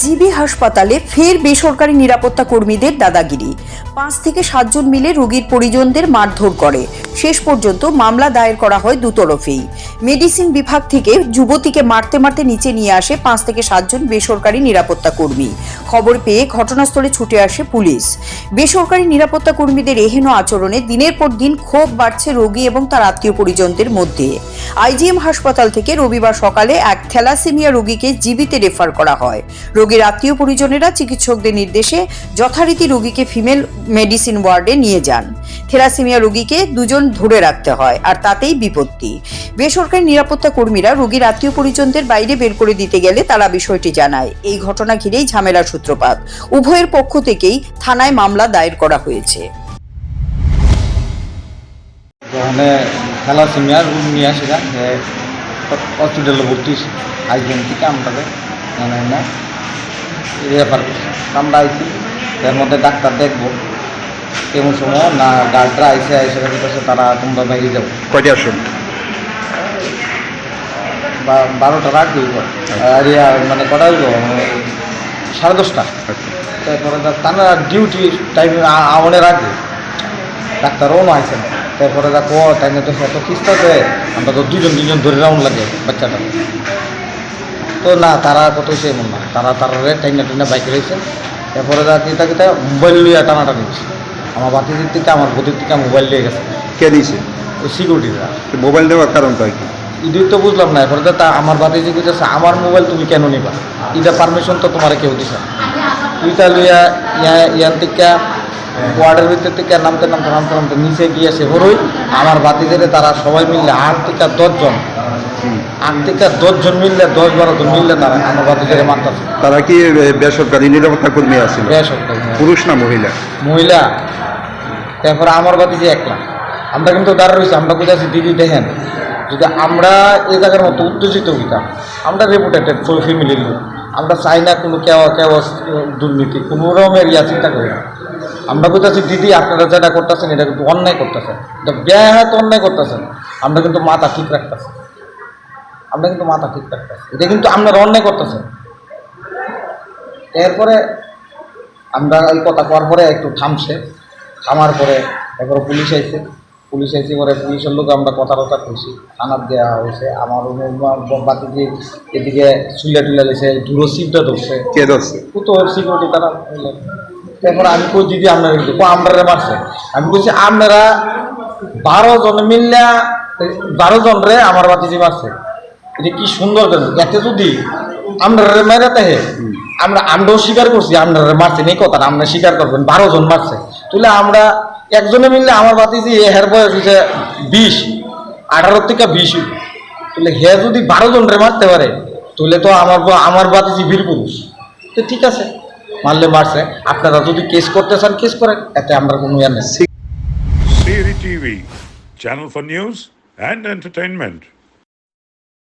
GB হাসপাতালে ফের বেসরকারি নিরাপত্তা কর্মীদের দাদাগিরি। 5 থেকে 7 জন মিলে রোগীর পরিজনদের মারধর করে। শেষ পর্যন্ত মামলা দায়ের করা হয় দুতরফেই। মেডিসিন বিভাগ থেকে যুবতীকে মারতে মারতে নিচে নিয়ে আসে 5 থেকে 7 জন বেসরকারি নিরাপত্তা কর্মী। খবর পেয়ে ঘটনাস্থলে ছুটে আসে পুলিশ। বেসরকারি নিরাপত্তা কর্মীদের এহেন আচরণে দিনের পর দিন ক্ষোভ বাড়ছে রোগী এবং তার আত্মীয় পরিজনদের মধ্যে। আইজিএম হাসপাতাল থেকে রবিবার সকালে এক থ্যালাসেমিয়া রোগীকে জিবিতে রেফার করা হয়। রোগীর আত্মীয় পরিজনেরা চিকিৎসকদের নির্দেশে যথারীতি রোগীকে ফিমেল মেডিসিন ওয়ার্ডে নিয়ে যান। থ্যালাসেমিয়া রোগীকে 2 জন ধরে রাখতে হয়, আর তাতেই বিপত্তি। বেসরকারি নিরাপত্তা কর্মীরা রোগীর আত্মীয় পরিজনদের বাইরে বের করে দিতে গেলে তারা বিষয়টি জানায়। এই ঘটনা ঘিরেই ঝামেলার সূত্রপাত। উভয়ের পক্ষ থেকেই থানায় মামলা দায়ের করা হয়েছে। থ্যালাসেমিয়া রোগ নিয়ে আসিরা হসপিটালে ভর্তি আইজিএম থেকে আমরা রেফার করছি। আমরা আইছি, এর মধ্যে ডাক্তার দেখবো কেমন সময় না গার্ডরা আইসে কাছে তারা তোমরা বাইরে যাবো। কয়টা আসুন? 12টার আগে হইব, মানে কটা হইব 10:30টা। তারপরে তারা ডিউটি টাইম আমাদের আগে ডাক্তারও না আইসে না। তারপরে তাই তো এত খিস্তাতে আমরা তো দুজন ধরে রাউন্ড লাগে বাচ্চাটা। তো না তারা কত হয়েছে এমন না, তারা টাইনা বাইকে রয়েছে। এরপরে তাকে মোবাইল লিয়ে টানাটানি হয়েছে। আমার বাতির থেকে আমার গতির থেকে মোবাইল লিয়ে গেছে। কে দিয়েছে? ওই সিকিউরিটিরা। মোবাইল দেওয়ার কারণটা কি? ইডি তো বুঝলাম না। এরপরে তা আমার বাতিজি কইতেছে আমার মোবাইল তুমি কেন নিবা, এটা পারমিশন তো তোমার কেউ দিছে। তুইটা লইয়া ইয়ার থেকে ওয়ার্ডের ভিতর থেকে নামতে নিচে গিয়ে সে হরই আমার বাতিজেরে তারা সবাই মিললে 8 থেকে 10 জন মিললে 10-12 জন মিললে তারা আমার বাতিজেরে মারতেছে। তারা কি বেসরকারি নিরাপত্তা কর্মী আছে? বেসরকারি। পুরুষ না মহিলা? মহিলা। তারপরে আমার বাতিজে একলা। আমরা কিন্তু দাঁড়া রয়েছি, আমরা কোথায় দিদি দেখেন, যদি আমরা এই জায়গার মতো উত্তেজিত হইতাম, আমরা রেপুটেটেড ফ্যামিলির লোক, আমরা চাই না কোনো কেউ দুর্নীতি কোনো রকমের চিন্তা করি না। আমরা কোথাছি দিদি আপনারা যেটা করতেছেন এটা কিন্তু অন্যায় করতেছেন, এটা ব্যাহত অন্যায় করতেছেন। আমরা কিন্তু মাথা ঠিক রাখতেছি, এটা কিন্তু আপনারা অন্যায় করতেছেন। এরপরে আমরা এই কথা করার পরে একটু থামার পরে এরপরে পুলিশ আইছে পরে পুলিশের লোক আমরা কথা কইছি, থানার দেওয়া হয়েছে। আমার বাকি যে এদিকে চুলে টুলে লেছে, দূর সিটটা ধরছে। কে ধরছে? তো সিকিউরিটি তারা। তারপরে আমি কই দিদি আপনারা কিন্তু আমরা মারছে। আমি বলছি আপনারা 12 জন মিললে 12 জন রে আমার বাতিজি মারছে। এটা কি সুন্দর দেন, এতে যদি আমরা মেরাতে আমরাও স্বীকার করছি আপনারা মারছেন, এই কথাটা আমরা স্বীকার করবেন 12 জন মারছে। তুলে আমরা একজনে মিললে আমার বাতিজি হের বয়স হচ্ছে 20, 18 থেকে 20। তুলে হে যদি 12 জন রে মারতে পারে তুলে তো আমার বাতিজি বীর পুরুষ। তো ঠিক আছে, মারলে মারছে। আপনারা যদি কেস করতে চান কেস করেন, এতে আমরা কোনো ইয়ে নেই। Siri TV, channel for news and entertainment.